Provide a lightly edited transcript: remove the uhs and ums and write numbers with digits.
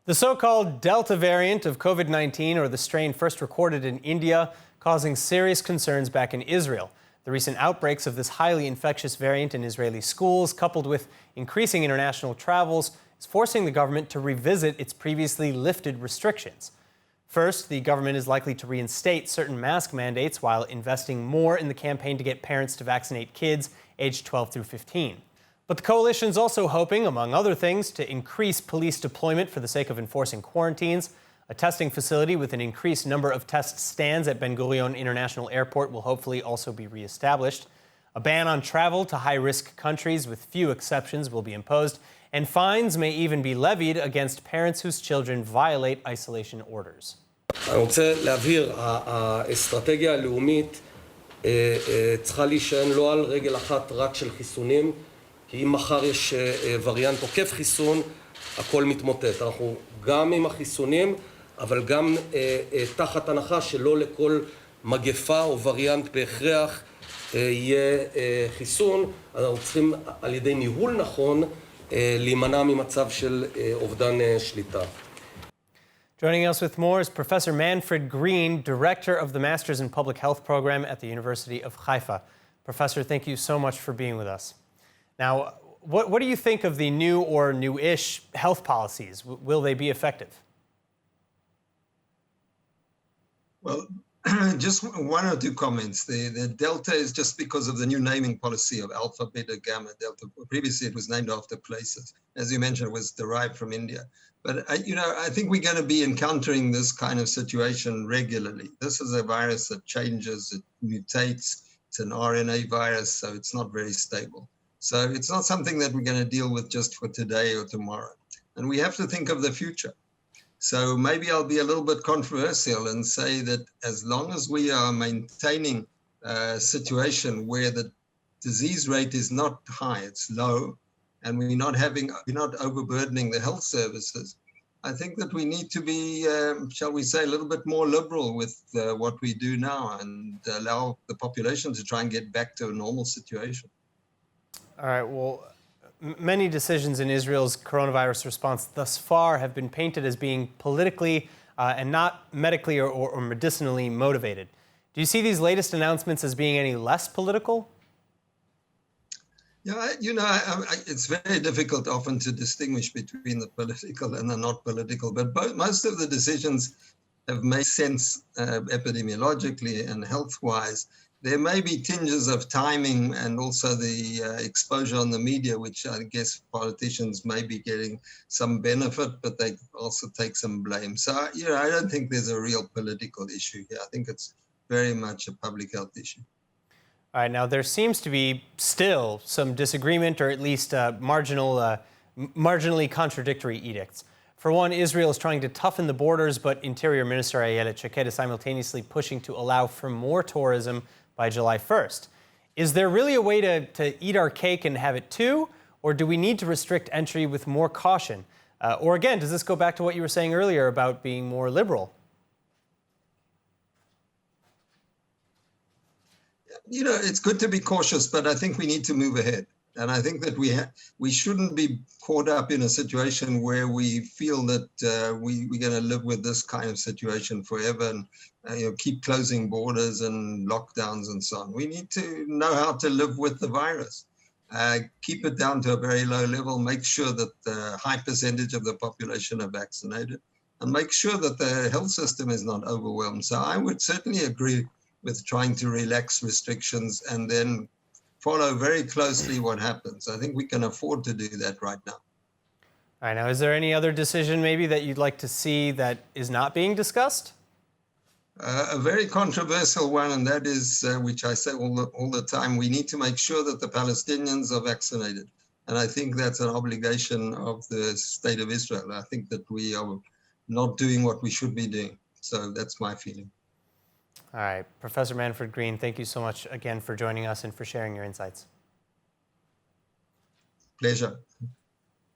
The so-called Delta variant of COVID-19, or the strain first recorded in India, causing serious concerns back in Israel. The recent outbreaks of this highly infectious variant in Israeli schools, coupled with increasing international travels, is forcing the government to revisit its previously lifted restrictions. First, the government is likely to reinstate certain mask mandates while investing more in the campaign to get parents to vaccinate kids aged 12 through 15. But the coalition is also hoping, among other things, to increase police deployment for the sake of enforcing quarantines. A testing facility with an increased number of test stands at Ben Gurion International Airport will hopefully also be reestablished. A ban on travel to high-risk countries, with few exceptions, will be imposed, and fines may even be levied against parents whose children violate isolation orders. אני רוצה להבהיר, האסטרטגיה הלאומית צריכה להישען לא על רגל אחת רק של חיסונים, כי אם מחר יש וריאנט עוקף חיסון, הכל מתמוטט. אנחנו גם עם החיסונים, אבל גם תחת הנחה שלא לכל מגפה או וריאנט בהכרח יהיה חיסון. אנחנו צריכים על ידי ניהול נכון להימנע ממצב של אובדן שליטה. Joining us with more is Professor Manfred Green, Director of the Masters in Public Health program at the University of Haifa. Professor, thank you so much for being with us. Now, what do you think of the new or new-ish health policies? Will they be effective? Well, just one or two comments. The Delta is just because of the new naming policy of Alpha, Beta, Gamma, Delta. Previously, it was named after places. As you mentioned, it was derived from India. But, I think we're going to be encountering this kind of situation regularly. This is a virus that changes, it mutates. It's an RNA virus, so it's not very stable. So it's not something that we're going to deal with just for today or tomorrow. And we have to think of the future. So maybe I'll be a little bit controversial and say that as long as we are maintaining a situation where the disease rate is not high, it's low, and we're not overburdening the health services, I think that we need to be, shall we say, a little bit more liberal with what we do now and allow the population to try and get back to a normal situation. All right, well, many decisions in Israel's coronavirus response thus far have been painted as being politically and not medically or medicinally motivated. Do you see these latest announcements as being any less political? Yeah, it's very difficult often to distinguish between the political and the not political, but most of the decisions have made sense epidemiologically and health-wise. There may be tinges of timing and also the exposure on the media, which I guess politicians may be getting some benefit, but they also take some blame. So, I don't think there's a real political issue here. I think it's very much a public health issue. All right, now there seems to be still some disagreement, or at least marginally contradictory edicts. For one, Israel is trying to toughen the borders, but Interior Minister Ayelet Shaked is simultaneously pushing to allow for more tourism by July 1st. Is there really a way to eat our cake and have it too, or do we need to restrict entry with more caution? Or again, does this go back to what you were saying earlier about being more liberal? It's good to be cautious, but I think we need to move ahead. And I think that we shouldn't be caught up in a situation where we feel that we're going to live with this kind of situation forever and keep closing borders and lockdowns and so on. We need to know how to live with the virus, keep it down to a very low level, make sure that the high percentage of the population are vaccinated, and make sure that the health system is not overwhelmed. So I would certainly agree with trying to relax restrictions and then follow very closely what happens. I think we can afford to do that right now. All right, now, is there any other decision maybe that you'd like to see that is not being discussed? A very controversial one, and that is, which I say all the time, we need to make sure that the Palestinians are vaccinated. And I think that's an obligation of the state of Israel. I think that we are not doing what we should be doing. So that's my feeling. All right, Professor Manfred Green, thank you so much again for joining us and for sharing your insights. Pleasure.